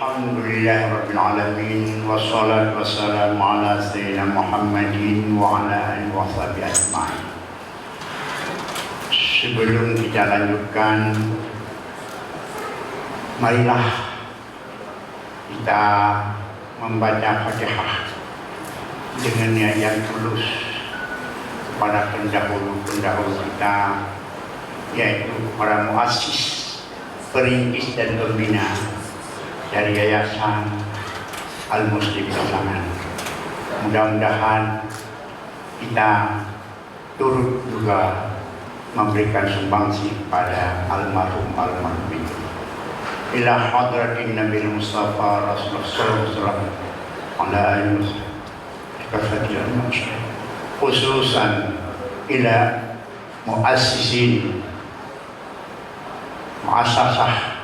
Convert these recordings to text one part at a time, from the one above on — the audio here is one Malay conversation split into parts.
Alhamdulillah Rabbil Alamin. Wassalatu wassalamu ala Sayyidina Muhammadin wa ala alihi wa sahbihi ajma'in. Sebelum kita lanjutkan, marilah kita membaca Fatihah dengan niat yang tulus kepada pendahulu kita, yaitu para muassis, perintis dan pembina dari Yayasan Al-Muslim Pasangan. Mudah-mudahan kita turut juga memberikan sumbangsi pada almarhum ila hadratin Nabi Mustafa Rasulullah sallallahu alaihi wasallam, khususan ila muassisin muassasah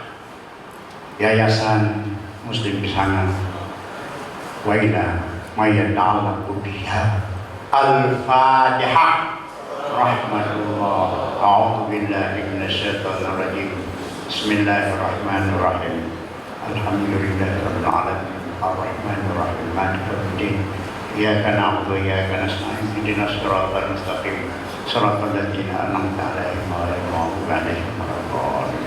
Yayasan Muslim Pasangan wa ila ma yata'allaqu biha. Al-Fatihah. Rahmatullah. A'udzu billahi minasyaitonir rajim. Bismillahirrahmanirrahim. Alhamdulillahirabbil alamin. Arrahmanir rahim. Maliki yaumiddin. Iyyaka na'budu wa iyyaka nasta'in. Ihdinas siratal mustaqim. Siratal ladzina an'amta 'alaihim ghairil maghdubi 'alaihim waladdallin.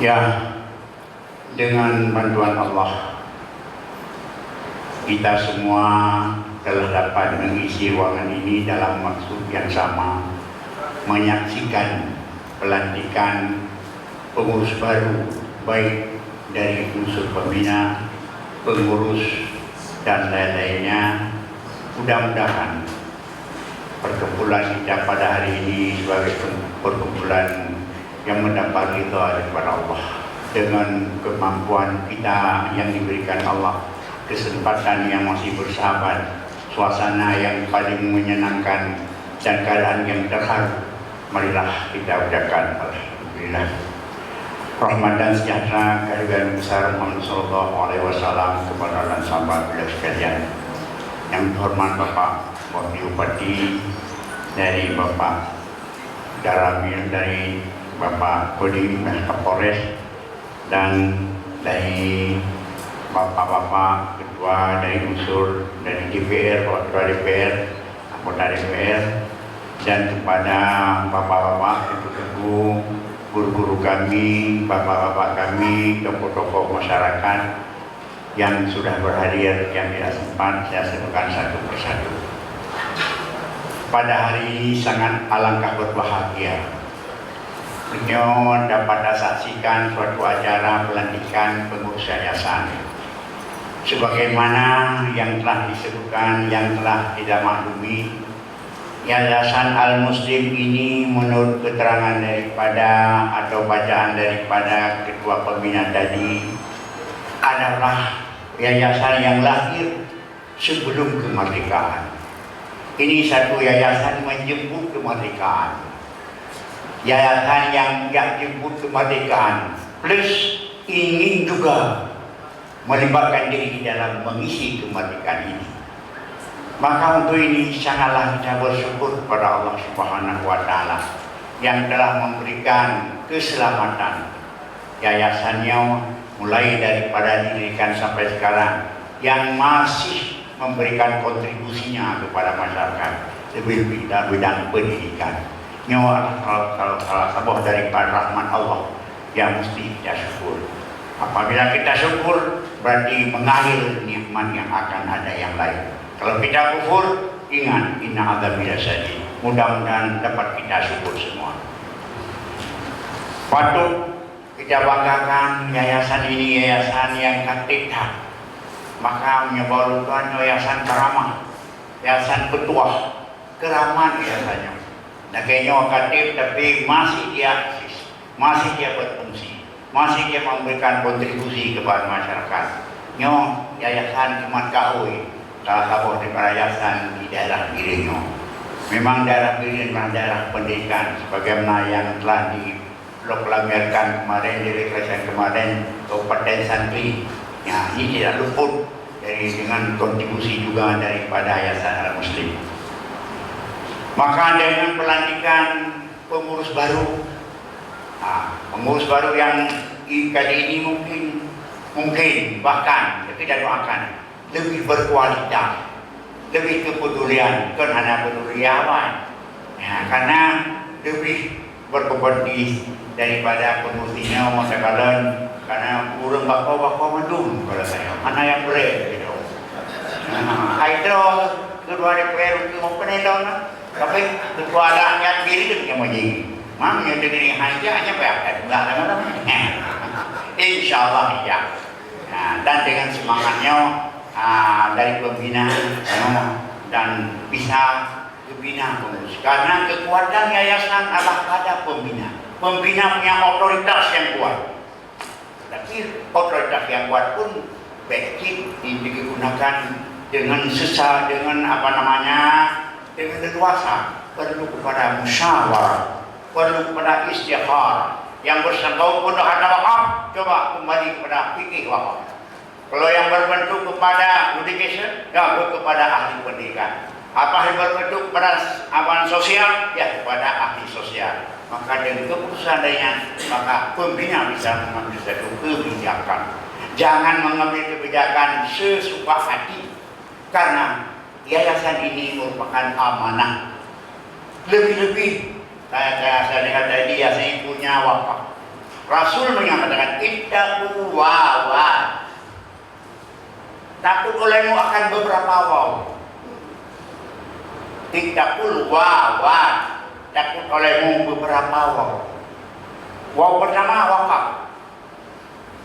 Ya, dengan bantuan Allah kita semua telah dapat mengisi ruangan ini dalam maksud yang sama, menyaksikan pelantikan pengurus baru, baik dari unsur pembina, pengurus, dan lain-lainnya. Mudah-mudahan perkumpulan kita pada hari ini sebagai perkumpulan yang mendapat ridha daripada Allah, dengan kemampuan kita yang diberikan Allah, kesempatan yang masih bersahabat, suasana yang paling menyenangkan, dan keadaan yang terharu. Marilah kita ucapkan alhamdulillah. Rahmat dan sejahtera kehadiran besar Muhammad sallallahu alaihi wasallam kepada dan sahabat beliau sekalian. Yang terhormat Bapak Wakil Bupati, dari Bapak Daramil, dari Bapak Kodim Kapolres, dan dari bapak-bapak ketua dari unsur dari DPR, ketua DPR, anggota DPR, dan kepada bapak-bapak ibu-ibu, guru-guru kami, bapak-bapak kami, tokoh-tokoh masyarakat yang sudah berhadir, yang tidak sempat saya sebutkan satu persatu. Pada hari ini sangat alangkah berbahagia beliau dapat saksikan suatu acara pelantikan pengurus yayasan. Sebagaimana yang telah disebutkan, yang telah tidak maklumi, Yayasan Al-Muslim ini menurut keterangan daripada atau bacaan daripada ketua pembina tadi adalah yayasan yang lahir sebelum kemerdekaan. Ini satu yayasan menjemput kemerdekaan. Yayasan yang jemput kemerdekaan plus ingin juga melibatkan diri dalam mengisi kemerdekaan ini. Maka untuk ini sangatlah kita bersyukur kepada Allah Subhanahu wa Ta'ala yang telah memberikan keselamatan yayasannya mulai daripada didirikan sampai sekarang, yang masih memberikan kontribusinya kepada masyarakat lebih dalam bidang pendidikan. Nyawa kalau salah satu daripada rahmat Allah yang mesti kita syukur. Apabila kita syukur, berarti mengalir nikmat yang akan ada yang lain. Kalau kita kufur, ingat inna adzabi lasyadid. Mudah-mudahan dapat kita syukur semua. Patut kita banggakan yayasan ini, yayasan yang aktif. Maka menyebarkan yayasan karamah, yayasan petuah, keramat yayasannya. Nah, kayaknya aktif tapi masih dia eksis, masih dia berfungsi, masih dia memberikan kontribusi kepada masyarakat. Nyo yayasan Kemat Kaui, salah satu dari yayasan di daerah Giring. Memang daerah Giring adalah daerah pendidikan, sebagaimana yang telah diproklamirkan kemarin, direkomendasikan kemarin Kabupaten Santri. Ya, ini tidak luput dari dengan kontribusi juga daripada Yayasan Al-Muslim. Maka dengan pelantikan pengurus baru yang kali ini mungkin bahkan kita doakan lebih berkualitas, lebih kepedulian, bukan hanya peduliawan, ya, karena lebih berkompetisi daripada pengurusnya Masakalan, karena urang bako mendung kalau saya mana yang boleh gitu. Hydro kedua DPR itu mau penelon, tapi ketua rakyat diri itu yang menjadi, mamnya dengan hanya apa enggak ada Insya Allah ya. Nah, dan dengan semangatnya dari pembina dan bisa dibina pengurus, karena kekuatan yayasan adalah pada pembina. Pembina punya otoritas yang kuat, tapi otoritas yang kuat pun baik digunakan dengan dengan dengan leluasa, perlu kepada musyawarah, perlu kepada istighfar. Yang bersangkut pun ada wakaf, coba kembali kepada fikih wakaf. Kalau yang berbentuk kepada education, ya kepada ahli pendidikan. Apa yang berbentuk kepada sosial, ya kepada ahli sosial. Maka dengan keputusan lainnya, maka pembina bisa mengambil satu kebijakan. Jangan mengambil kebijakan sesuka hati, karena yayasan ini merupakan amanah. Lebih-lebih saya lihat tadi yayasan punya wakaf. Rasul menyatakan ittaqu wawan. Takut olehmu akan beberapa waw. Ittaqul wawan. Takut olehmu beberapa waw. Waw pertama wakaf.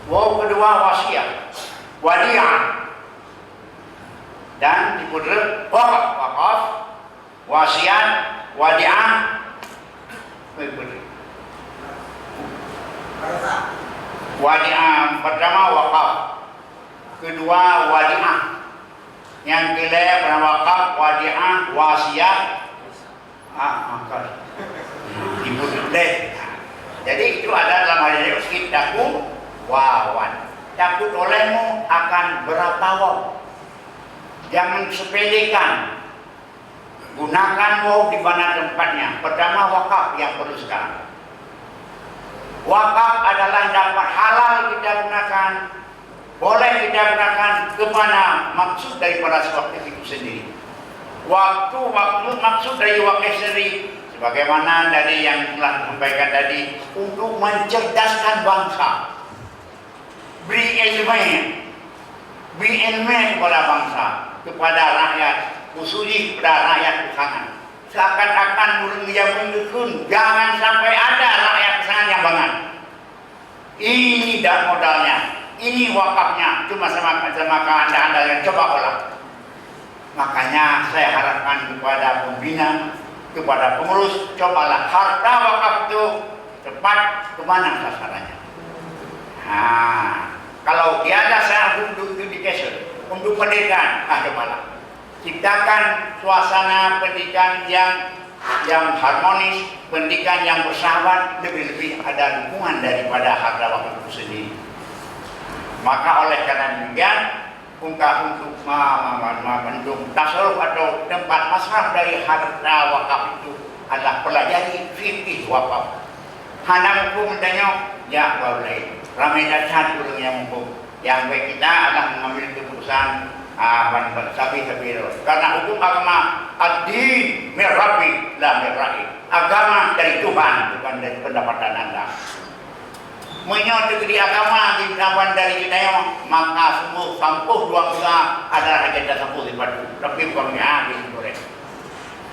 Waw kedua wasiat. Wadi'ah. Dan dikudret wakaf, wasiat, wadi'ah. Wadi'ah pertama wakaf, kedua wadi'ah, yang kedua wakaf, wadi'ah, wasiat, dibudek. Jadi itu ada dalam hal ini ittaqu wawan. Takut olehmu akan berapa waw. Jangan sepelekan. Gunakan waw di mana tempatnya. Pertama wakaf yang perlu sekarang. Wakaf adalah dapat halal kita gunakan, boleh kita gunakan kemana maksud daripada wakaf itu sendiri. Waktu maksud dari wakaf sendiri, sebagaimana dari yang telah disampaikan tadi, untuk mencerdaskan bangsa, beri ilmu kepada bangsa, kepada rakyat, khususnya kepada rakyat pesangan. Seakan-akan burung yang mendukung, jangan sampai ada rakyat pesangan yang bangan. Ini dah modalnya, ini wakafnya, cuma sama anda yang coba olah. Makanya saya harapkan kepada pembina, kepada pengurus, cobalah harta wakaf itu tepat kemana sasarannya. Nah, kalau tiada saya untuk education, untuk pendidikan, cobalah ciptakan suasana pendidikan yang harmonis, pendidikan yang bersahabat, lebih-lebih ada dukungan daripada harta wakaf itu sendiri. Maka oleh karena demikian, untuk membentuk tasawuf atau tempat masraf dari harta wakaf itu adalah pelajari fikih wakaf. Hanya hukum tanya, ya boleh. Ramai datang guru yang hukum. Yang baik kita adalah mengambil keputusan karena hukum agama ad-din min Rabbi la min ra'i. Agama dari Tuhan, bukan dari pendapatan anda. Menyatu di agama di pendapat dari kita, maka semua sampuh dua muka adalah hajat sampuh di batu. Tapi bukan habis boleh.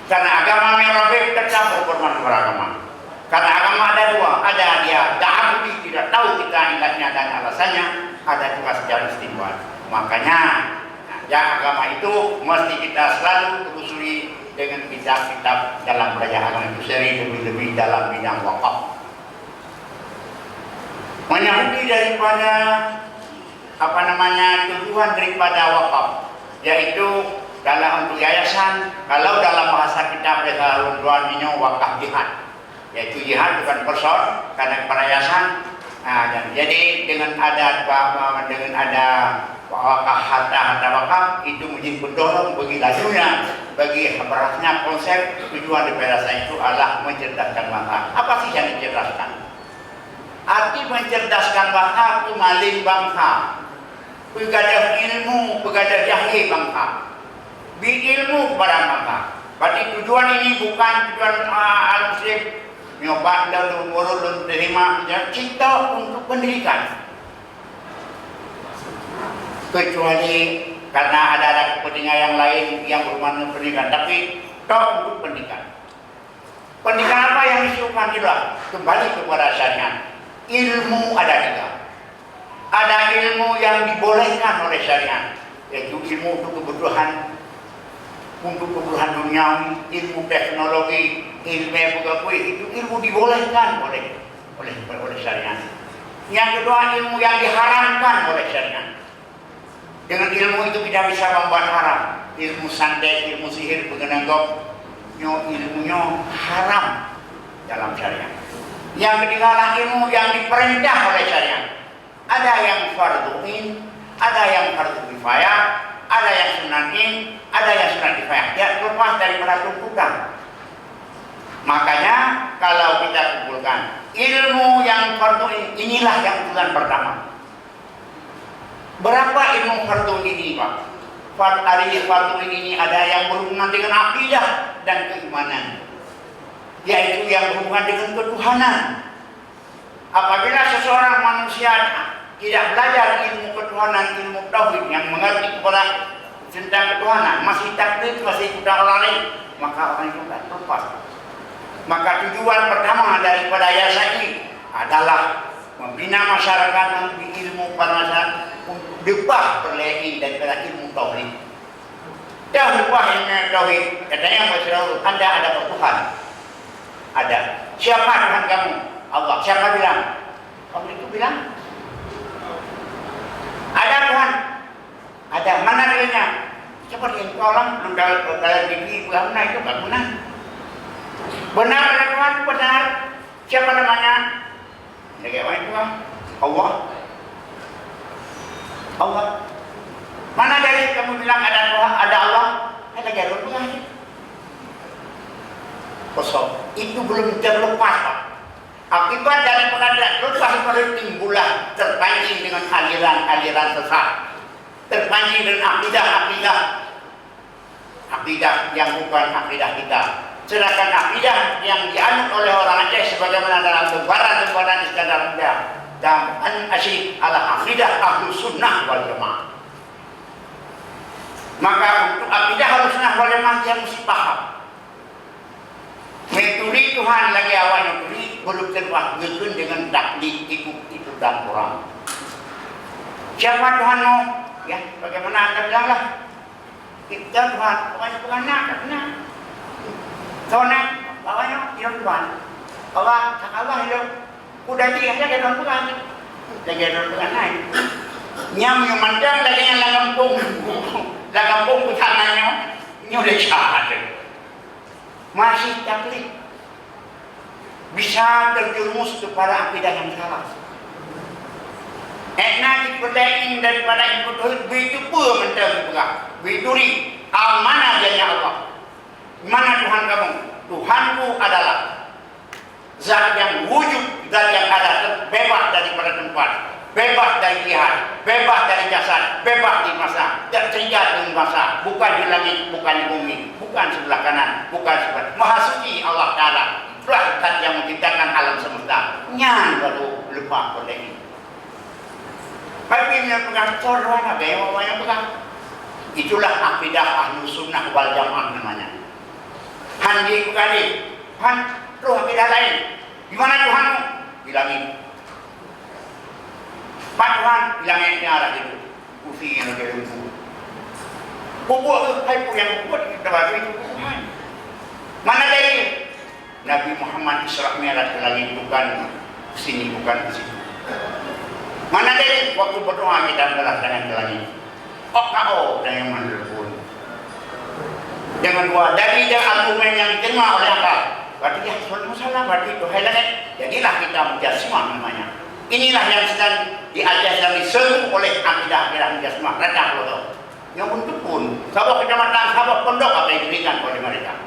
Karena agama min Rabbi tetap berformat beragama. Karena agama ada dua, ada dia ta'abudi, tidak tahu kita ilatnya dan alasannya, ada juga sejarah istimewa. Makanya yang agama itu mesti kita selalu telusuri dengan kitab-kitab dalam belajar agama itu sendiri, lebih-lebih dalam bidang wakaf. Menyangkut daripada tujuan daripada wakaf, yaitu dalam untuk yayasan, kalau dalam bahasa kita berhaluan minyak wakaf jihad, yaitu jihad bukan person karena perayaan. Dan jadi dengan ada wakaf harta wakaf itu menjadi pendorong bagi lajunya, bagi berasnya konsep tujuan daripada saya itu adalah mencerdaskan bangsa. Apa sih yang dicerdaskan? Arti mencerdaskan bangsa, pemaling bangsa, pegadah ilmu, pegadah jahil bangsa, ilmu kepada bangsa. Berarti tujuan ini bukan tujuan al-muslim nyoba dan murul terima, cipta untuk pendidikan. Kecuali karena ada kepentingan yang lain yang berhubungan pendidikan, tapi untuk pendidikan. Pendidikan apa yang disuruhkan itulah kembali kepada syariat. Ilmu ada tiga. Ada ilmu yang dibolehkan oleh syariat, yaitu ilmu untuk kebutuhan duniawi, ilmu teknologi, ilmu pegawai, itu ilmu dibolehkan oleh syariat. Yang kedua, ilmu yang diharamkan oleh syariat. Dengan ilmu itu kita bisa membuat haram. Ilmu santet, ilmu sihir, pengenanggok, ilmunya haram dalam syariat. Yang ketiga adalah ilmu yang diperintah oleh syariat. Ada yang fardhu ain, ada yang fardhu kifayah, ada yang sunatin, ada yang sunat kifayah. Ya, lepas daripada tuntutan. Makanya kalau kita kumpulkan ilmu yang fardhu inilah yang bulan pertama. Berapa ilmu fardhu ini, Pak? Fardhu ini ada yang berhubungan dengan akidah dan keimanan, yaitu yang berhubungan dengan ketuhanan. Apabila seseorang manusia tidak belajar ilmu ketuhanan, ilmu tauhid yang mengerti kepada tentang ketuhanan, masih taklid, masih ikut lain, maka orang itu tidak lepas. Maka tujuan pertama daripada yayasan ini adalah membina masyarakat, memberi ilmu pada masyarakat untuk debah berlari daripada ilmu tauhid. Dah debah ilmu tauhid, katanya masyarakat Anda ada Tuhan. Ada. Siapa Tuhan kamu? Allah. Siapa bilang? Allah itu bilang. Ada Tuhan. Ada. Mana dirinya? Seperti yang tolong dalam diri bangunan itu bangunan. Benar ada Tuhan, benar. Siapa namanya? Bagaimana Tuhan? Allah. Allah. Mana dari kamu bilang ada Tuhan, ada Allah? Ada jalur Tuhan. Kosong. Itu belum terlepas, Pak. Akibat daripada tidak terlepas pada timbulah terpancing dengan aliran-aliran sesat, terpancing dengan akidah yang bukan akidah kita. Sedangkan akidah yang dianut oleh orang Aceh sebagaimana dalam lembaran Iskandar Muda dan asyik ala akidah Ahlus Sunnah wal Jamaah. Maka untuk akidah Ahlus Sunnah wal Jamaah dia mesti paham. Meturi Tuhan lagi awalnya turi belum terwakilkan dengan taklid itu dan Quran. Siapa Tuhanmu? Ya, bagaimana Anda bilanglah? Kita Tuhan, pokoknya Tuhan nak. Tuhan, bawahnya hidup Tuhan. Allah hidup. Udah dia lagi Tuhan Tuhan. Lagi Tuhan naik. Nyam yang mandang lagi yang lagampung utamanya. Ini udah jahat. Masih taklid. Bisa terjerumus kepada akidah yang salah. Ekna diperdayain daripada ilmu tauhid begitu pun menteri juga. Bituri, mana dianya Allah? Mana Tuhan kamu? Tuhanku adalah zat yang wujud, zat yang ada, bebas daripada tempat, bebas dari jihad, bebas dari jasad, bebas di masa, tertinggal di masa, bukan di langit, bukan di bumi, bukan sebelah kanan, bukan sebelah. Maha suci Allah Ta'ala. Itulah zat yang menciptakan alam semesta. Nyan baru lupa pada ini. Tapi yang pegang corong ada yang pegang. Itulah akidah Ahlus Sunnah wal Jamaah namanya. Handi kali, terus akidah lain. Di mana Tuhanmu? Di langit. Pak Tuhan, di langitnya arah itu. Kusi yang ada lumpuh. Kubur itu, yang buat kita bagi itu Tuhan. Mana dari Nabi Muhammad Isra Mi'raj ke langit, bukan sini, bukan di situ. Mana dari waktu berdoa kita adalah dengan ke langit. Dan yang menelpon. Jangan dua dari argumen yang diterima oleh akal. Berarti ya suatu masalah, berarti itu langit. Jadilah kita mujassimah namanya. Inilah yang sedang diajar dan diseru oleh akidah mujassimah. Redah loh. Yang untuk pun, sabab kecamatan, sabab pondok apa yang diberikan oleh mereka.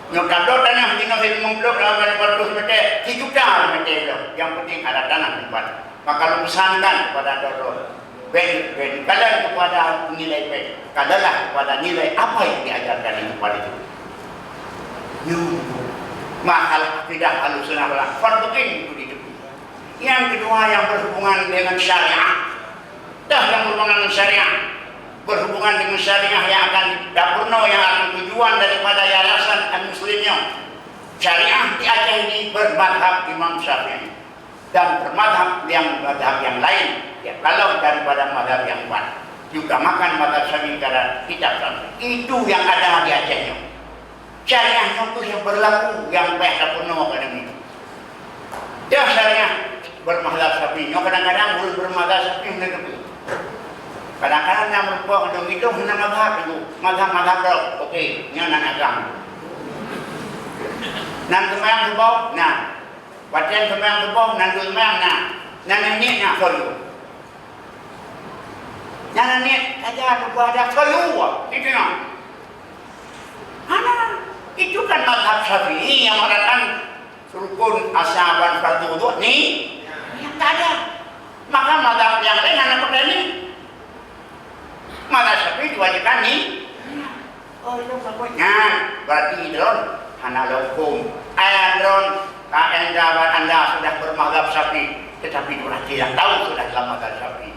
Nyokado tanah dino sin mengblok lawan berdus mete hijuta mete lo. Yang penting ada tanah tempat. Maka lu pesankan kepada doro. Ben kalian kepada nilai ben. Kadalah kepada nilai apa yang diajarkan itu kepada itu. Mahal tidak halus senang fardu itu di hidup. Yang kedua yang berhubungan dengan syariah. Dah yang berhubungan dengan syariah. Berhubungan dengan syariah yang akan dapurno yang akan tujuan daripada yayasan Al-Muslimnya. Syariah di Aceh ini bermadhab Imam Syafi'i dan bermadhab yang lain. Ya, kalau daripada madhab yang kuat juga makan madhab Syafi'i karena kitab Syafi'i itu yang ada di Acehnya. Syariah itu yang berlaku yang baik dapurno akademi. Ya syariah bermadhab Syafi'i. Kadang-kadang belum bermadhab Syafi'i mereka. Kadang-kadang yang merupakan dong itu hendak madhab itu madhab dong, oke, ini anak agama. Nan semayang sebab, nah, bacaan semayang sebab, nan semayang, nan ini nak solu. Nan ini aja kepada solu, itu yang. Mana? Itu kan madhab Syafi'i yang mengatakan rukun ashaban fardu wudu ni yang tak ada. Maka madhab yang lain anak pada ni. Maka Syafi'i diwajibkan nih. Oh itu pokoknya berarti drone anak hukum. Drone anda sudah bermadhab Syafi'i, tetapi berarti tidak tahu sudah dalam madhab Syafi'i.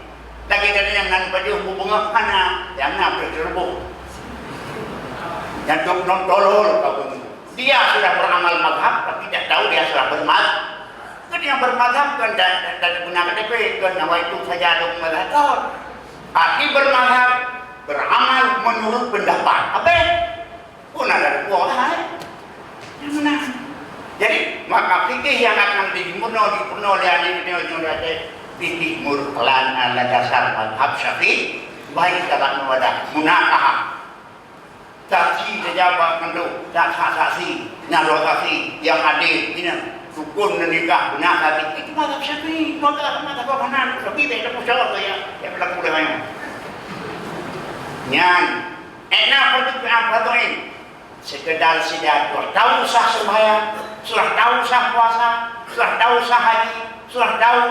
Lagi dari yang nan baju hubungan mana yang nak berterubuk. Yang non tolol kau dia sudah beramal madhab tapi tidak tahu dia sudah bermadhab. Kan yang bermadhab kan dan guna KTP kan nama itu saja ada madhab. Aki bermadhab, beramal menurut pendapat. Apa? Pun ada dua hal. Yang mana? Jadi maka fikih yang akan dipunno oleh ahli timur kelan ala dasar madhab Syafi'i baik dalam wadah munakahah. Saksi pejabat kendu, saksi, narotasi yang adil, ini rukun nikah benar hati itu madhab Syafi'i, madhab Hanan, lebih baik aku jawab ya berlaku dengan nyan enak untuk apa tuh ini sekedar sudah tahu sah sembahyang, sudah tahu sah puasa, sudah tahu sah haji, sudah tahu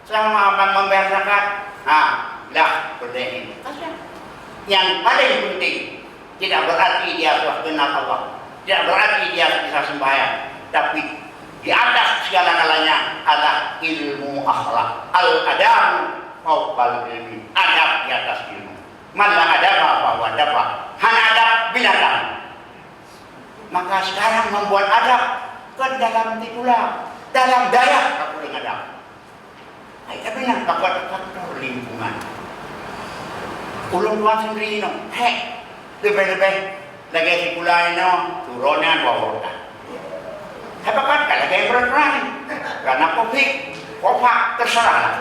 sama apa membayar zakat, dah berdeh. Yang paling penting tidak berarti dia sudah kenal Allah, tidak berarti dia bisa sembahyang, tapi di atas segala-galanya adalah ilmu akhlak. Al-adabu fawqal ilmi. Adab di atas ilmu. Malah adab bahwa adab hanya adab binatang. Maka sekarang membuat adab kan dalam titulah, dalam daya aku dengan adab. Tapi yang faktor lingkungan. Ulun tuan sendiri no, lebih-lebih lagi titulah no turunnya bawah. Apakah kalau kayak berani karena kopak terserah.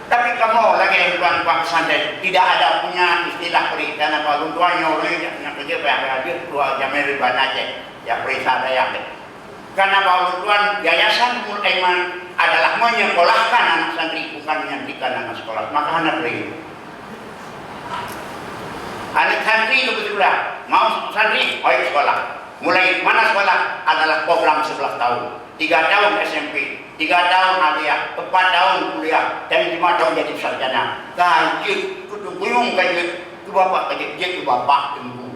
Tapi kamu lagi tuan santai tidak ada punya istilah perintah apa tuannya orang yang kerja hadir dua jam ribuan aja ya perintah daya. Karena bahwa tuan yayasan Mulaiman adalah menyekolahkan anak santri bukan menyantikan anak sekolah maka anak beri. Anak santri itu betul mau santri ayo sekolah. Mulai mana sekolah adalah program 11 tahun 3 tahun SMP 3 tahun aliyah 4 tahun kuliah dan 5 tahun jadi sarjana kaji kudu buyung kaji tu bapak kaji dia tu bapak tunggu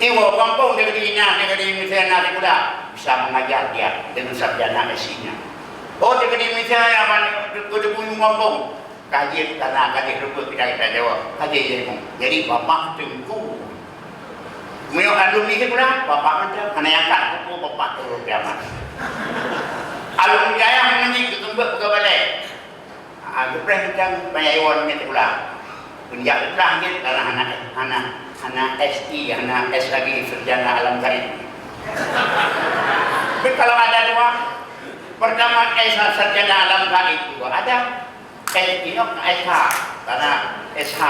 iwo kampung dia di misalnya dia kuda bisa mengajar dia dengan sarjana isinya dia di misalnya apa kudu buyung kampung kaji karena kaji rukun kita jawab kaji jadi bapak tunggu Mio alumni ke kurang, bapak macam mana yang tak kupu bapak turun kiamat. Alumni yang menyanyi ketumbuk buka balik. Aku pernah macam bayawan ni kurang. Penjak terakhir karena anak SI, anak S lagi sarjana alam kain. Tapi kalau ada dua, pertama S sarjana alam kain itu ada SI no SH karena SH.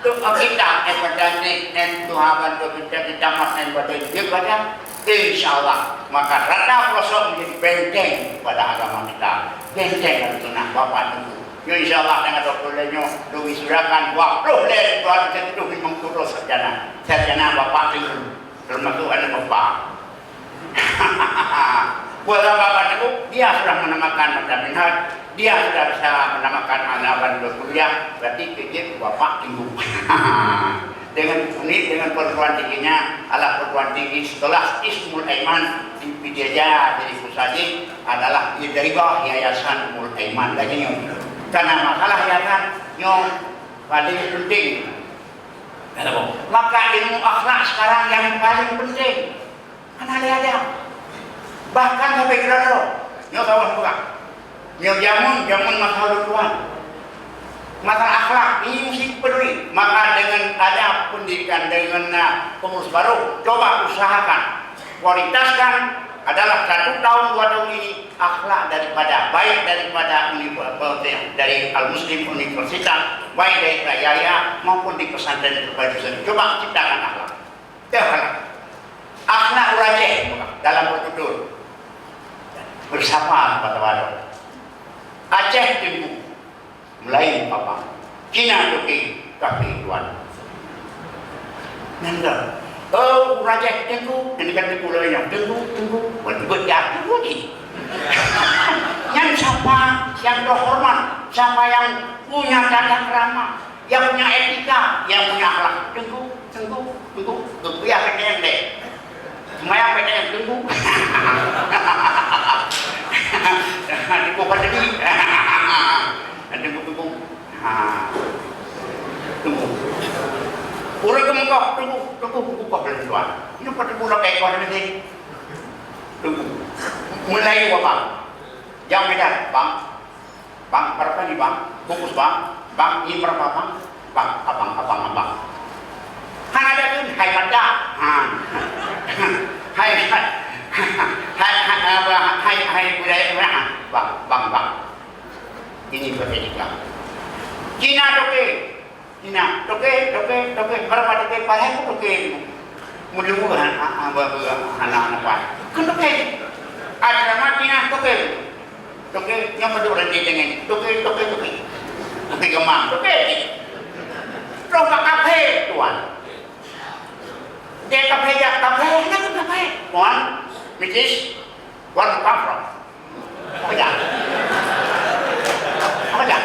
Tu kita emergency dan Tuhan kita makan badan dia pada insyaallah maka rata pelosok menjadi benteng pada agama kita benteng dan sunnah bapak itu Yo insyaallah dengan dokternya duwi surakan 20 le tuan ketu memang terus sarjana. Sarjana bapak itu termasuk anak bapak. Buat bapak itu dia sudah menamakan Madam Minhaj, dia sudah bisa menamakan anak kuliah, berarti kecil bapak tinggu. Dengan unik dengan perguruan tingginya ala perguruan tinggi setelah Ismul Aiman di Pidiaja jadi pusadi adalah dari bawah Yayasan Ismul Aiman lagi nyong. Karena masalah yayasan nyong paling penting. Maka ilmu akhlak sekarang yang paling penting. Mana ada? Bahkan sampai kira-kira nyong tahu buka. Nyong jamun masalah tuan. Masalah akhlak ini mesti peduli. Maka dengan ada pendidikan dengan pengurus baru, coba usahakan kualitaskan adalah 1 tahun 2 tahun ini akhlak daripada baik daripada dari Al Muslim Universitas, baik dari Raya maupun di pesantren terbaik. Coba ciptakan akhlak. Akhlak urajeh dalam bertutur bersama pada wadah. Aceh Timur Melayu apa? Cina Turki kaki tuan. Nanda. Oh, raja tunggu. Ini kan tunggu lagi. Tunggu. Berjaya tunggu lagi. Yang siapa yang terhormat, siapa yang punya tata krama, yang punya etika, yang punya akhlak. Tunggu. Ya PTM deh. Semua PTM tunggu. Tunggu pada diri. Tunggu. Tunggu. Udah kemengkau, tunggu kau belum tuan. Ini pada bulan ekor ini. Tunggu. Mulai apa? Yang beda, bang. Bang berapa nih bang? Bungkus bang. Bang ini berapa bang? Bang, abang. Kan ada tuh, hai mata. Hai budaya mana? Bang. Ini berbeda. Cina toke berapa toke paling toke mulu anak-anak pak kan toke ada Cina toke yang berdua dengan toke gemam toke coba kafe tuan dia kafe tuan Mrs. Where you come from? Apa ya?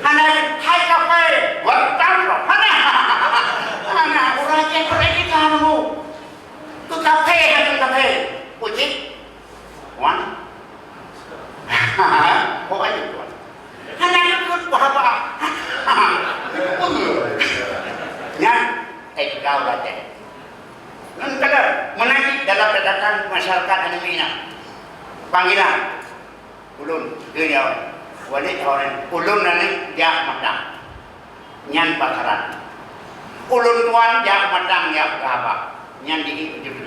Hana hai kafe, where come from? Hana orang yang pergi kamu. Tu kafe. Puji. Wan. Kok aja tuan. Hana itu apa? Ya, kau baca. Kalau menaiki dalam kedatangan masyarakat Indonesia, panggilan ulun dunia. Wali orang ulun nani jak matang nyan bakaran ulun tuan jak matang jak apa nyan digi ujung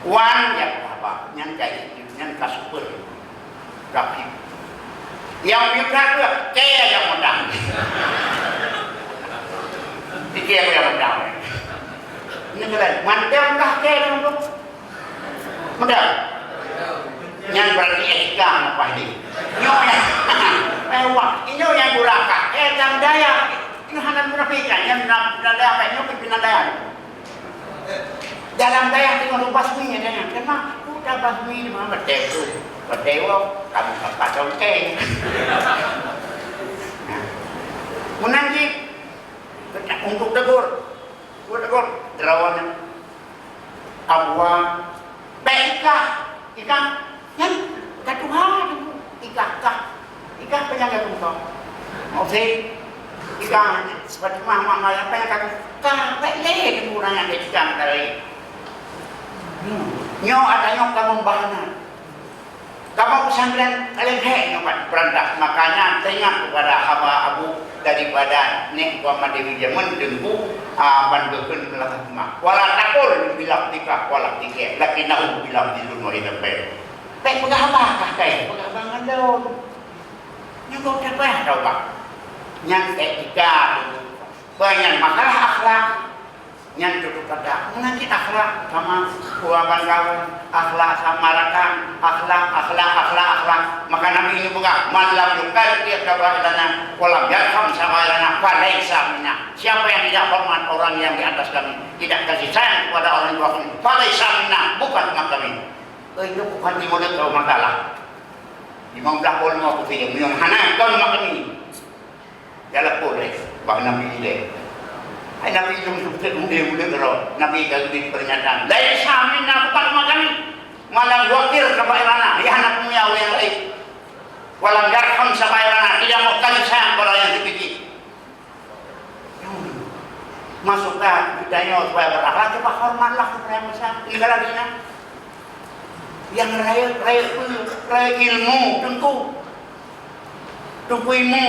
wan jak apa nyan kai nyan kasuper rapi yang mikir tu kaya jak matang dikira jak matang ini kan mantap kah kaya tu mantap nyan berarti etika apa ini nyonya inyo yang buraka jam daya ini hanan munafikan yang daya apa inyo pimpinan daya dalam daya tinggal lupas minyak daya kenapa udah basmi mana berdewa kamu kacau keng menanti untuk tegur derawan abwa baikah ikan yang katuhan Ika penyangga kau. Okey. Ika seperti mama yang penyangga kau. Leh kurangnya ikan dari. Nyo ada nyok kamu bahanan. Kamu pesantren lengkeh nyobat berantak. Makanya tengok kepada hamba abu daripada nek Muhammad Dewi Jamun dengku bandukan belakang rumah. Wala takul bilang tikah wala tikeh. Laki nahu bilang di dunia hidup baik. Baik pengapa kakek? Pengabangan daun. Yang kau dapat tahu pak? Yang etika, banyak masalah akhlak. Yang duduk pada mengaji akhlak sama kawan-kawan, akhlak sama rakan, akhlak. Maka Nabi ini buka malam yukal dia kabailana walam yarham sama ilana falaisa minna. Siapa yang tidak hormat orang yang di atas kami, tidak kasih sayang kepada orang di bawah kami, falaisa minna, bukan umat kami. Itu bukan di mulut kau makalah. 15 tahun mau aku film yang hana kau umat kami. Jalan boleh, bak Nabi ini. Nabi itu mudah roh. Nabi kali pernyataan. Dari samin bukan makan malam wakil kebairana. Ya anak punya yang lain. Walam yarham sabairana. Tidak mau kasih sayang pada yang dipikir. Masukkan budaya supaya berakhlak. Coba hormatlah kepada yang besar. Tinggal lagi yang raya ilmu tentu. Tunggu ilmu.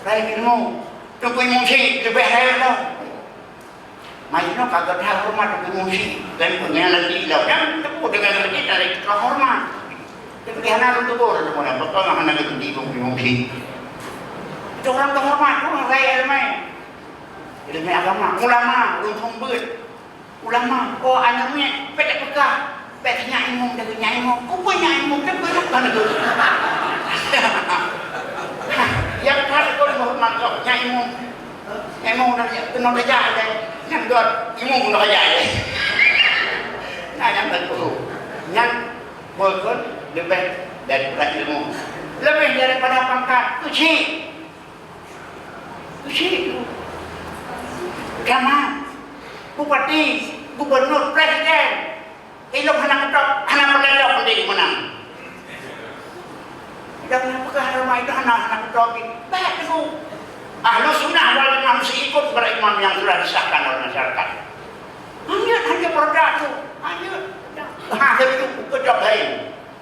Raya ilmu. Tunggu ilmu sih. Lebih raya tau. Maksudnya kagak ada hormat ke musik dan punya lagi lah kan itu dengan lagi dari hormat tapi dia nak untuk orang semua betul nggak nak kendi musik itu orang terhormat orang saya ilmu agama ulama untung ber ulama oh anaknya petek pekah petek nyaimung dari nyaimung oh nyaimung kan bukan itu yang kan kau hormat kau nyaimung emang udah kenal aja ada yang dua imung udah aja nah yang betul yang boleh lebih daripada ilmu lebih daripada pangkat uji itu karena bupati gubernur presiden ilmu anak ketok anak peledok menjadi menang dan apakah rumah itu anak ketok baik itu Ahlu sunnah wal jamaah mesti ikut berimam yang sudah disahkan oleh masyarakat. Hanya produk itu, hanya itu kedok lain.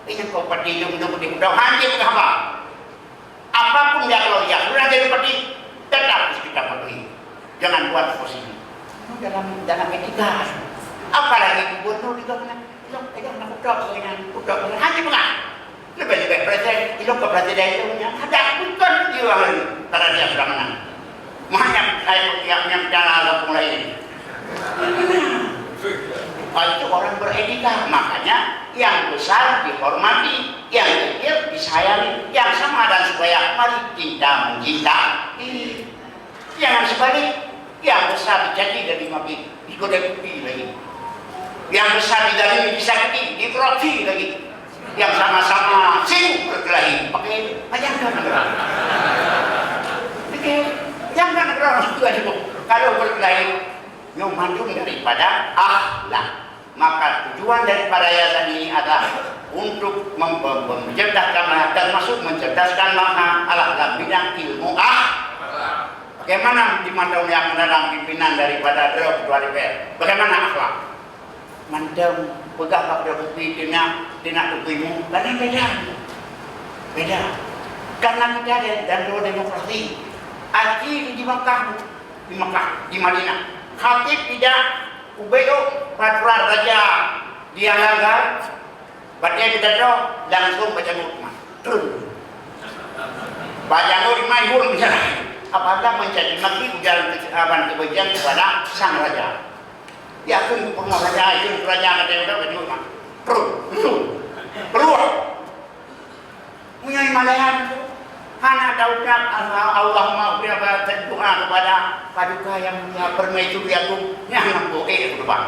Ini kau pati yang menunggu hanya apa? Apapun yang lo ya sudah jadi pati tetap kita patuhi. Jangan buat posisi. Dalam etika. Apalagi gubernur juga mana? Tidak nak kedok hanya bukan. Lebih presiden, itu ke presiden itu punya ada bukan jiwa karena dia sudah menang. Makanya saya yang cara agak mulai ini. Itu orang beretika, makanya yang besar dihormati, yang kecil disayangi, yang sama dan supaya mari cinta mencintai. Jangan sebalik, yang besar dicaci dari mati, digodapi lagi. Yang besar didalimi disakiti, diprofi lagi. Yang sama-sama sibuk berkelahi pakai jangan negara. Oke, jangan negara juga sibuk. Kalau berkelahi memandung daripada akhlak. Maka tujuan daripada yayasan ini adalah untuk mencerdaskan termasuk mencerdaskan makna dalam bidang ilmu Bagaimana di mata yang mendalam pimpinan daripada Ketua DPR? Bagaimana akhlak? Mandam pegang pada bukti tidak tukimu karena beda karena kita ada dan demokrasi Aji di Makkah di Madinah Khatib tidak ubeo peraturan raja dia langgar baca pidato langsung baca nutma turun baca nur maihun misalnya apakah menjadi maki ujaran kebencian kepada sang raja yakin pernah raja itu kerajaan ada yang dapat juga keluar punya malahan hana daudat Allahumma berapa doa kepada paduka yang punya permaisuri aku yang namboke itu bang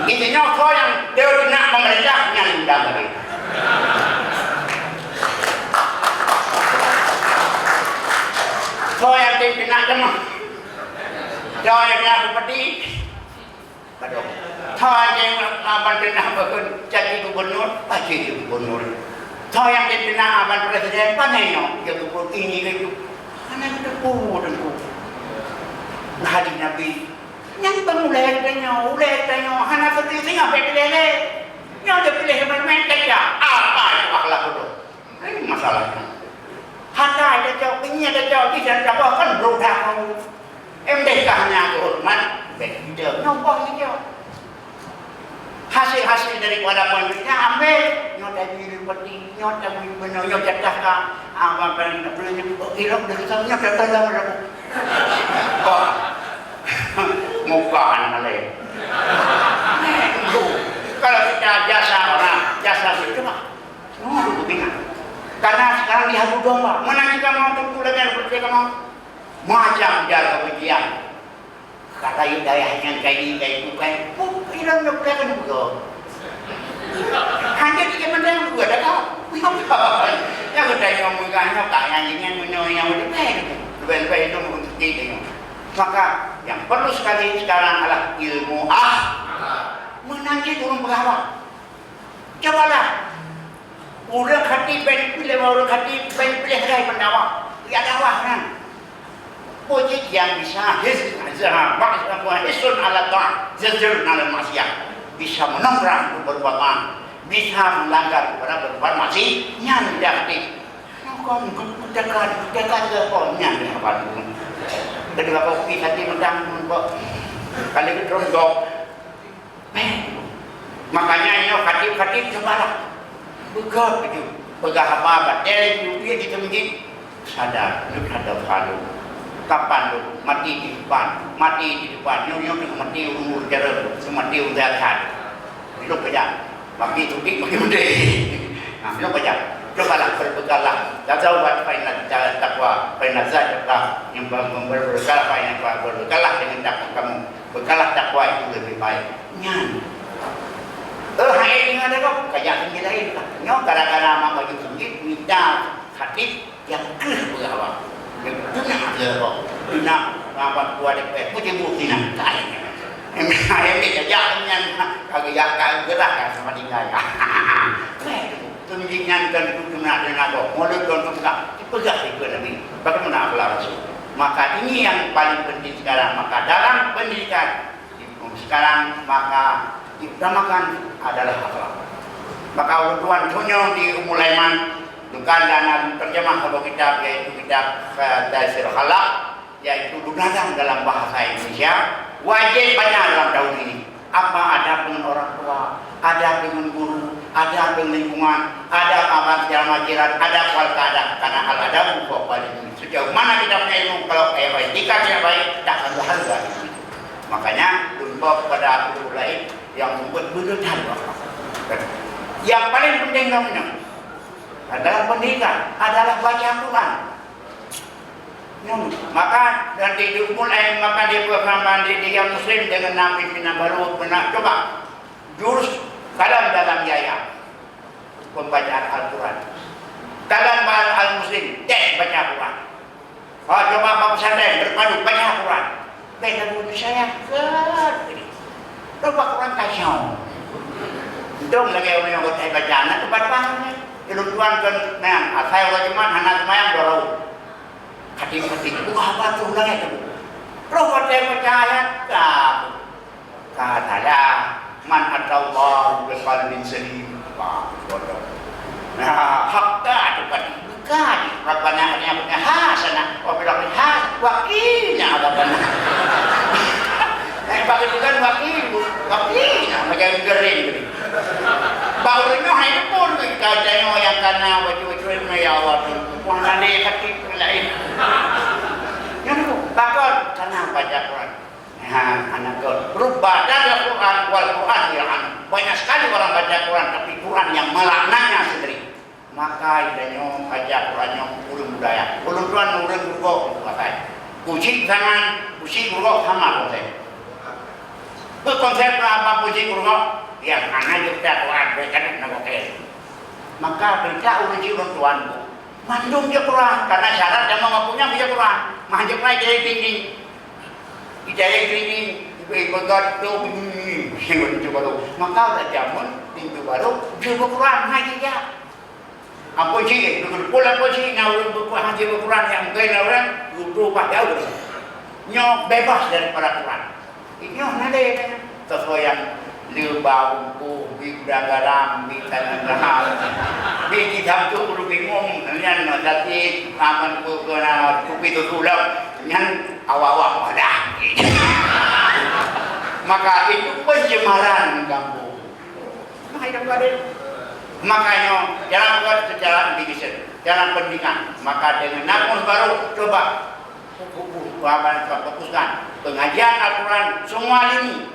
intinya kau yang dia kena pemerintah yang undang lagi kau yang kena demam kau yang kena bupati Thoi yang aban kena bakun jadi gubernur, jadi gubernur. Thoi yang kena aban presiden, panenyo, ya gubernur ini itu. Karena itu tentu. Hari Nabi, yang pemulai tanya, hana seperti apa pilih? Yang dia pilih bermentek ya, apa itu akhlak itu? Ini masalahnya. Hana ada jauh, ini ada jauh, tidak ada kan berudah kau. MDK hanya hormat. Beda, nombor hijau. Hasil daripada pemerintah ambil, nyota diri peti, nyota benar, nyota cakap, apa yang belum irok dari sana, nyota dalam. mukaan oleh. Kalau kita jasa orang, jasa itu mah, karena sekarang diadu domba. Mana kita mau tentu dengan berbeda mau macam jaga ujian. Kata hidayahnya kayak ini kayak itu kayak, hilang kan juga. Hanya tiga menang dua ada kau. Yang kita ngomong kayaknya kayaknya yang lebih itu untuk kita. Maka yang perlu sekali sekarang adalah ilmu menangi turun berapa. Cobalah. Orang hati pilih orang hati pilih saya pendawa. Ya dakwah kan. Wajib yang bisa isun ala ta'ah, zazir ala maksiat, bisa menongkrang berbuat, bisa melanggar kepada berbuat maksiat, yang dihati. Kau mendekat ke pohonnya di hadapan. Jadi kalau kita dimendang kali itu rontok. Makanya ini hati cobalah. Begah itu, begah apa? Dari dia kita mungkin sadar, hadap halu. Kapan lu mati di depan, nyunyuk mati umur jarak, mati umur jarak. Lu kerja, bagi itu bagi udah. Nah, lu kerja. Cobalah berbekallah. Tazawwad fa inna taqwa, fa inna zakata yang berbekallah fa inna taqwa, berbekallah dengan takwa kamu. Bekalah takwa itu lebih baik. Nyan. Hai ini ada kok kerja sendiri lain. Nyo gara-gara mak baju sendiri minta hati yang berapa. Tuna dia kok, tuna rapat kuat dek, puji bukti nak kaya. Ayam ni kerjanya kagak gerak sama tinggal. Tunjukkan kan tuna dan aku, mulut dan tuka, pegang itu lagi. Bagaimana akhlak Rasul? Maka ini yang paling penting sekarang. Maka dalam pendidikan sekarang maka diutamakan adalah akhlak. Maka Tuhan tunjuk di Umulaiman. Bukan dalam terjemah sebuah kitab yaitu kitab Taisir Khalaq, yaitu lunasan dalam bahasa Indonesia. Wajib baca dalam tahun ini. Apa adab dengan orang tua, adab dengan guru, adab dengan lingkungan, adab apa secara majiran, adab wal adab. Karena al adab bukan paling sejauh mana kita punya ilmu kalau etika tidak baik tak akan berharga. Makanya tumpah kepada guru lain yang membuat berdebat. Yang paling penting namanya adalah pendidikan, adalah baca Quran. Maka nanti dimulai maka dia berfirman dia Muslim dengan Nabi Pimpinan baru pernah coba jurus dalam biaya pembacaan Al-Quran. Dalam Al-Muslim baca Quran. Coba Pak Pesantren berpadu baca Quran. Beda dulu saya coba Quran kacau. Dong lagi orang yang baca anak tempat banget. Ilmuwan kan, nah, saya orang cuman anak semayang dorong, hati-hati, apa tuh lagi tu? Kalau saya percaya, katalah, man atawah berkalbin selim, bodoh. Nah, hakka tu kan, bukan, Rabbana yang punya hasanah, wabillahi hasanah, wakilnya Rabbana. Bagi itu kan wakilnya, macam gering. Barunya itu pun kajanya yang karena baju-baju ini ya Allah pun ada hati lain. Yang itu takut karena baca Quran. Anak berubah dari Quran wal Quran ya banyak sekali orang baca Quran tapi Quran yang melaknatnya sendiri. Maka idanya baca Qurannya ulun budaya. Ulun Tuhan ulun guru kata. Puji tangan, puji guru sama konsep. Konsep apa puji guru? Yang anak juga Quran mereka nak pakai. Maka berita uji orang tuanku. Mandung dia Quran karena syarat yang mengakunya dia Quran. Mahjub naik dari dinding. Dari dinding begat tu pintu baru. Maka ada jamun pintu baru dia Quran haji dia. Apa sih? Pulang apa sih? Ngawur buku haji Quran yang mungkin orang lupa jauh. Nyok bebas daripada Quran. Ini ada sesuai yang Liubah buku, garam, tanah lahar, kita tu perlu bingung, nian nanti aman kena kupi tu tulang, nian awak-awak wadah. Maka itu pencemaran kampung. Makanya jangan buat secara pendidikan, jalan pendidikan. Maka dengan namun baru coba Tuhan fokuskan pengajian Al-Quran semua lini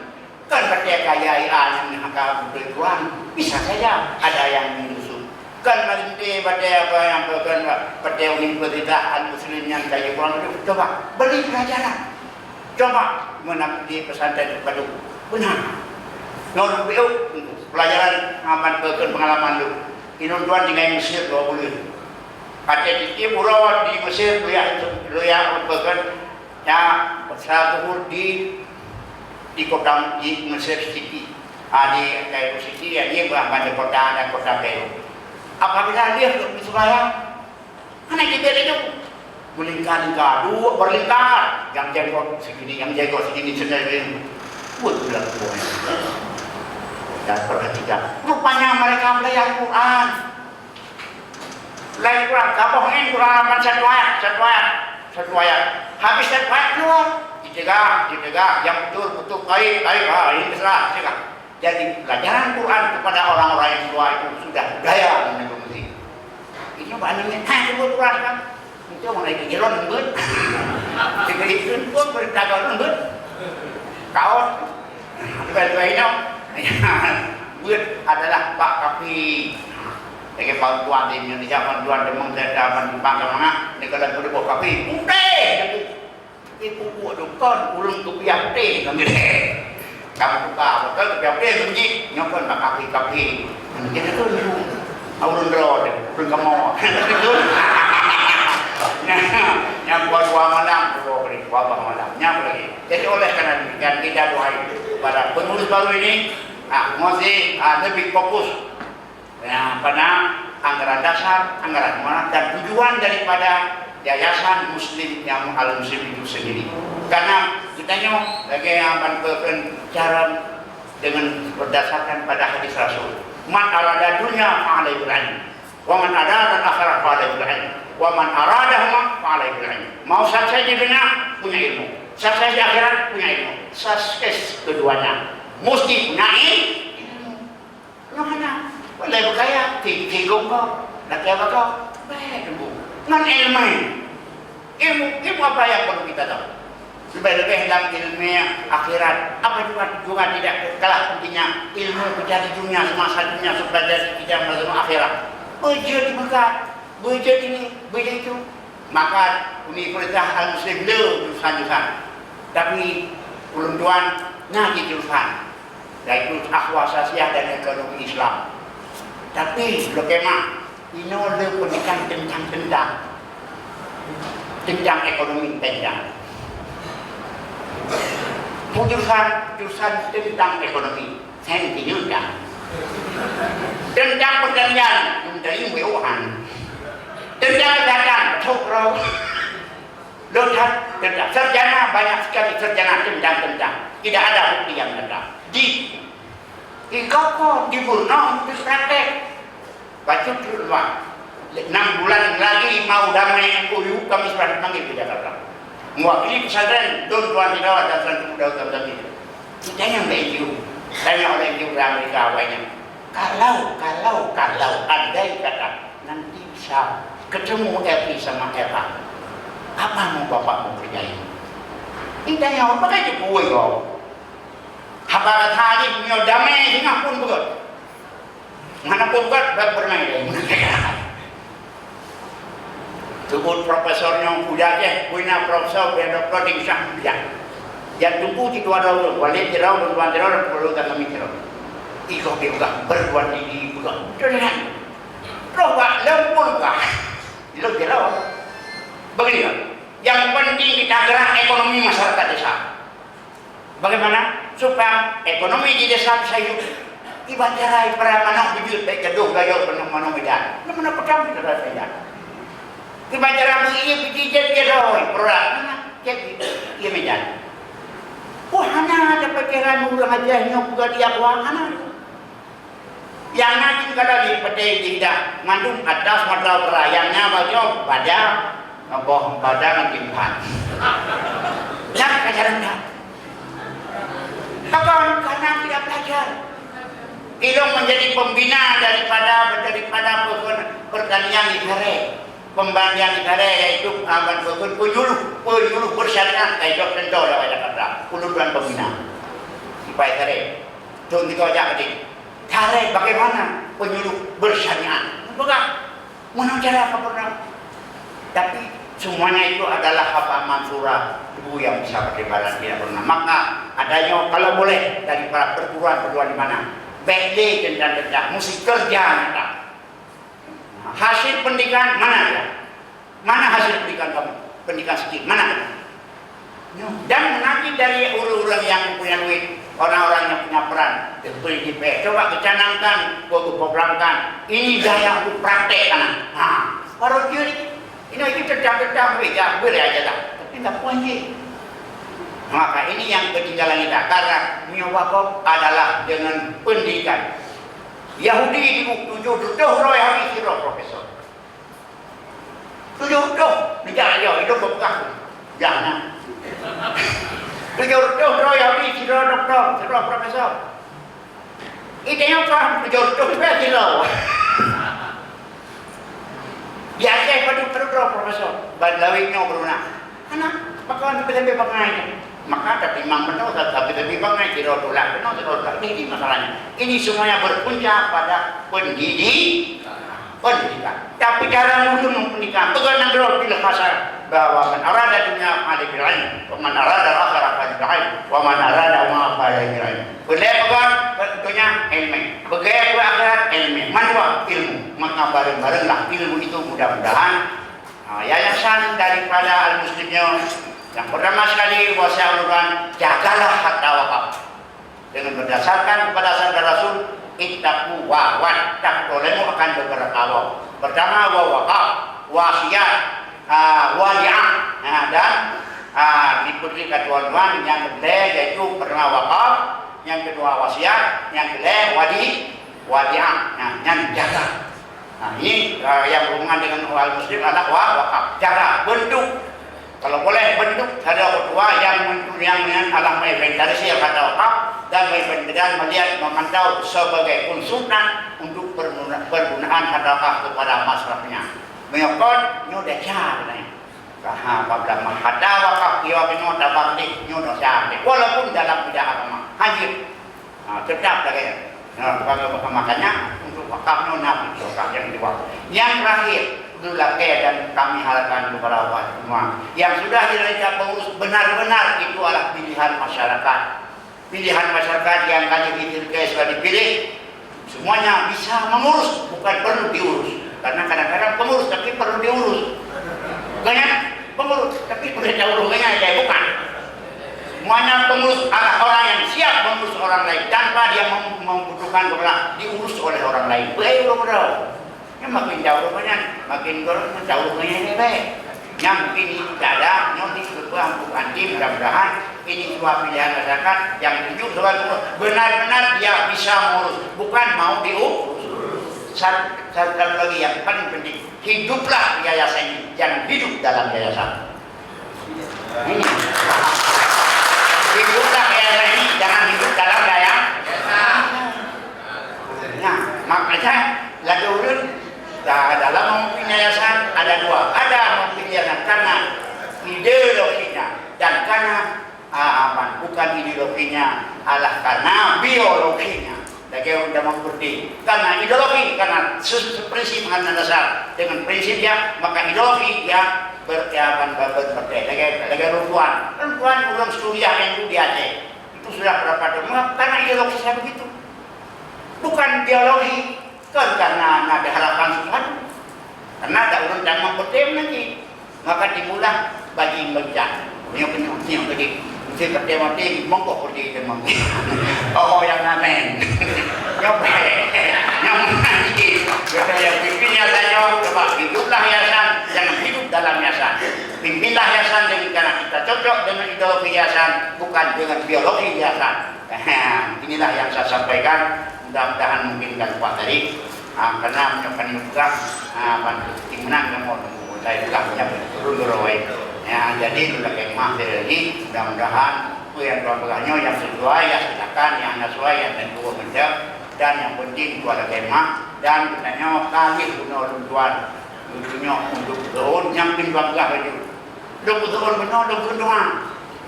kan berdekat yang haka Quran bisa saja ada yang menyusun kan malinte pada apa yang bukan pada universitas Al-Muslim yang kayak Quran itu coba beli pelajaran coba menapdi pesantren kepada benar non pelajaran aman pengalaman lu inun tuan tinggal Mesir 20 pada di Burawat di Mesir lu ya bukan ya satu di kota di Mesir City di Cairo City yang ini berada kota dan kota Cairo apabila dia bersembahyang anak kita itu melingkar-lingkar dua berlingkar yang jago segini yang jago segini sendiri bilang dan perhatikan rupanya mereka belajar Quran kabohin Quran satu ayat habis satu ayat keluar ditegak yang betul baik ini terserah jadi pelajaran Quran kepada orang-orang yang tua itu sudah budaya di negeri ini maknanya sebut Quran kan itu mulai kejeron lembut diberikan pun berdagang lembut kaos dua ini buat adalah Pak Kapi sebagai bantuan di Indonesia bantuan demang saya di bangsa negara berdua Kapi itu buat dokter ulung tu biar teh kami kamu buka betul biar teh bunyi nyokon Pak Kapi jadi tu ulun roh ulun kamu yang buat dua malam lagi jadi oleh karena demikian kita doai pada penulis baru ini masih lebih fokus pada anggaran dasar, anggaran mana dan tujuan daripada yayasan Muslim yang Al-Muslim itu sendiri. Karena kita lagi akan berbicara dengan berdasarkan pada hadis Rasul. Man arada dunya fa'alaihi bil ilm, wa man arada al-akhirah fa'alaihi bil ilm, wa man aradahuma fa'alaihi bil ilm. Mau saja di dunia punya ilmu, saja di akhirat punya ilmu. Sukses keduanya mesti punya ilmu. Mana? Boleh berkaya, tinggung kau, nak apa kau? Baik bu. Ngan ilmu apa yang perlu kita tahu? Lebih-lebih dalam ilmu akhirat. Apa juga tidak kalah pentingnya ilmu menjadi dunia semasa dunia supaya kita melalui akhirat. Beja di Mekah, beja ini, beja itu. Maka Universitas Al-Muslim itu jurusan-jurusan. Tapi belum tuan ngaji jurusan. Yaitu akhwat sasiah dan ekonomi Islam. Tapi lokema ini oleh pendidikan tentang ekonomi tendang. Jurusan tentang ekonomi saya tidak tentang pertanian dari Wuhan tentang dagang cokro lotat tentang sarjana banyak sekali sarjana tentang tidak ada bukti yang ada di kau di Borneo itu praktek baca duluan 6 bulan lagi mau damai MOU kami sudah panggil ke Jakarta mewakili pesantren Don Tuan Hidawat dan Pesantren Muda Utama itu kita yang NGO tanya oleh NGO Amerika awalnya kalau andai kata nanti bisa ketemu Epi sama Eva apa mau bapak mau kerjain kita yang apa aja gue kok habarat hari punya damai hingga pun betul mana pun betul bermain sebut profesornya punya profesor punya doktor di Syahmudah yang tunggu di dua tahun wali tirau dan tuan tirau dan perlu kami tirau iko juga berbuat diri juga jangan coba lempur kah lo tirau begini yang penting kita gerak ekonomi masyarakat desa bagaimana supaya ekonomi di desa bisa hidup ibadah para manok bujut baik kedua gaya penuh manok medan mana pedang kita medan ibadah begini bijijet dia roy produk mana jadi dia medan hana ada pikiran ulang aja nyok juga dia hana yang nanti kalau di pedai tidak ngandung atas modal perayangnya baca badan timpan nak kajaran Takkan karena tidak belajar. Ilmu menjadi pembina daripada pertanian di sore. pembantian kita yaitu aman penyuluh bersyariat kayak tentu lah banyak kata uluran pembina supaya tare contoh kau aja tadi tare bagaimana penyuluh bersyariat bukan mana cara apa pernah tapi semuanya itu adalah haba mansurah ibu yang bisa berdebaran tidak pernah maka adanya kalau boleh dari para perguruan di mana BD dan musik kerja nyata. Hasil pendidikan mana ya? Mana hasil pendidikan kamu? Pendidikan sedikit mana? Dan nanti dari orang-orang yang punya duit, orang-orang yang punya peran, seperti coba kecanangkan, programkan. Ini daya untuk praktek kan? Nah, baru dia ini cerdak-cerdak, ya boleh aja tak. Tapi tak punya. Maka ini yang ketinggalan kita karena Wakaf adalah dengan pendidikan. Yahudi di buku 7 roh Yahudi siro profesor 7 negara jauh itu bekah jangan 7 roh Yahudi siro doktor siro profesor itu yang apa 7 siro biasa pada profesor badlawinnya beruna anak maka lebih bangai maka tapi memang benar tapi lebih bangai tidak tolak benar tidak tolak ini masalahnya ini semuanya berpunca pada pendidikan tapi cara mulut pendidikan bukan negara pilih kasar bahwa man arada dunia ada birain wa man arada akhirat ada birain wa man arada ma ada birain boleh bukan tentunya ilmu begitu akhirat ilmu manwa ilmu maka bareng-barenglah ilmu itu mudah-mudahan yayasan daripada al-muslimnya yang pertama sekali wasyaluran jagalah harta wakaf dengan berdasarkan kepada sabda Rasul ittaqu wa wattaqulemu akan beberapa wakaf. Pertama wakaf, wasiat, wadi'ah dan diberi ketuan yang kedua yaitu pertama wakaf, yang kedua wasiat, yang kedua wadi'ah, yang jaga. Nah ini yang berhubungan dengan orang muslim adalah wakaf, jaga bentuk. Kalau boleh bentuk ada ketua yang alah menginventarisir kata wakaf dan melihat memantau sebagai konsultan untuk pergunaan kata wakaf kepada masyarakatnya. Mengikut nyoda cara ni. Apabila kata wakaf dia punya tabakti nyoda cara. Walaupun dalam bidang agama hadir tetap lagi. Makanya untuk wakaf nyoda wakaf yang diwakaf. Yang terakhir itulah dan kami harapkan kepada semua yang sudah direncanakan pengurus benar-benar itu adalah pilihan masyarakat yang kali ini sudah dipilih semuanya bisa mengurus bukan perlu diurus karena kadang-kadang pengurus tapi perlu diurus banyak pengurus tapi sudah jauh rumahnya bukan semuanya pengurus adalah orang yang siap mengurus orang lain tanpa dia membutuhkan diurus oleh orang lain yang makin jauh rupanya, makin jauh rupanya ini baik. Yang mungkin ini tidak ada, nyoti berbuah untuk anti mudah-mudahan ini semua pilihan masyarakat yang tujuh benar-benar dia bisa mengurus, bukan mau diurus. Satu lagi yang paling penting, hiduplah yayasan ini, jangan hidup dalam yayasan. Ini. Hiduplah yayasan ini, jangan hidup dalam yayasan. Nah, makanya lagu urun dalam memimpin yayasan ada dua, ada memimpin yayasan karena ideologinya dan karena bukan ideologinya, alah karena biologinya. Lagi sudah mengerti karena ideologi, karena prinsip hanya dasar dengan prinsipnya maka ideologi dia berbeda. Lagi perempuan ulang suriah yang itu di Aceh itu sudah berapa tahun karena ideologi saya begitu, bukan biologi. Kan karena ada harapan Tuhan, karena ada urut dan mempertem lagi, maka dimulai bagi berjalan. Yang tadi, mesti pertem mongkok pergi demam. Oh yang amen, yang mengaji, yang pimpinnya saja, coba hiduplah yayasan, jangan hidup dalam yayasan. Pimpinlah yayasan dengan karena kita cocok dengan ideologi yayasan, bukan dengan biologi yayasan. Inilah yang saya sampaikan. Mudah-mudahan mungkin dan kuat tadi karena menyebabkan juga menang yang mau saya juga punya turun ya jadi sudah kemah ini mudah-mudahan yang keluarganya yang sesuai ya silakan yang sesuai yang tentu benda dan yang penting itu ada kemah dan katanya kali guna tuan Dudunya untuk doon yang timbanglah itu. Doon benar doa.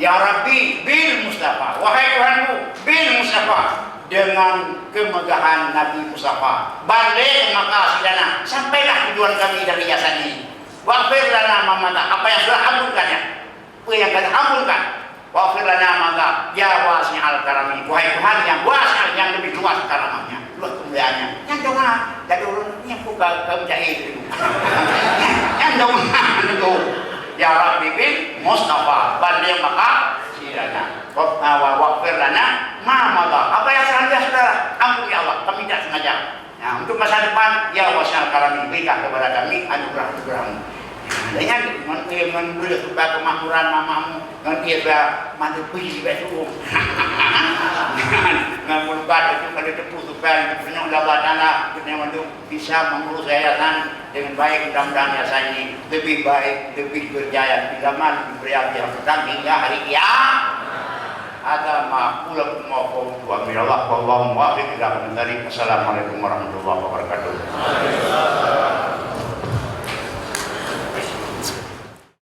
Ya Rabbi bil Mustafa, wahai Tuhanku bil Mustafa, dengan kemegahan Nabi Mustafa balik maka sidana sampailah tujuan kami dari jasa ini. Wafir lana mamata, apa yang sudah ampulkannya, apa yang kami ampulkan. Wafir lana maka ya wasi al karami, wahai Tuhan yang wasi, yang lebih luas karamahnya, luas kemuliaannya. Yang doa dari orang yang buka kemjahit itu. Yang doa itu ya Rabbi bil Mustafa balik maka sidana. Wafir lana mamata, apa yang saudara ampun ya Allah, kami tidak sengaja. Nah, untuk masa depan, ya wasyal karami, berikan kepada kami anugerah-anugerahmu. Dengan memberi supaya kemakmuran mamamu, dengan dia mati puji betul. Dengan melukat itu pada tepu supaya punya Allah Taala untuk bisa mengurus yayasan dengan baik. Mudah-mudahan yayasan ini lebih baik, lebih berjaya, lebih lama, lebih beriapiah hingga hari kiamat. Ada ma'ulakum ma'akum wa minallah wallahu muwaffiq ila aqwamit thariq. Assalamualaikum warahmatullahi wabarakatuh.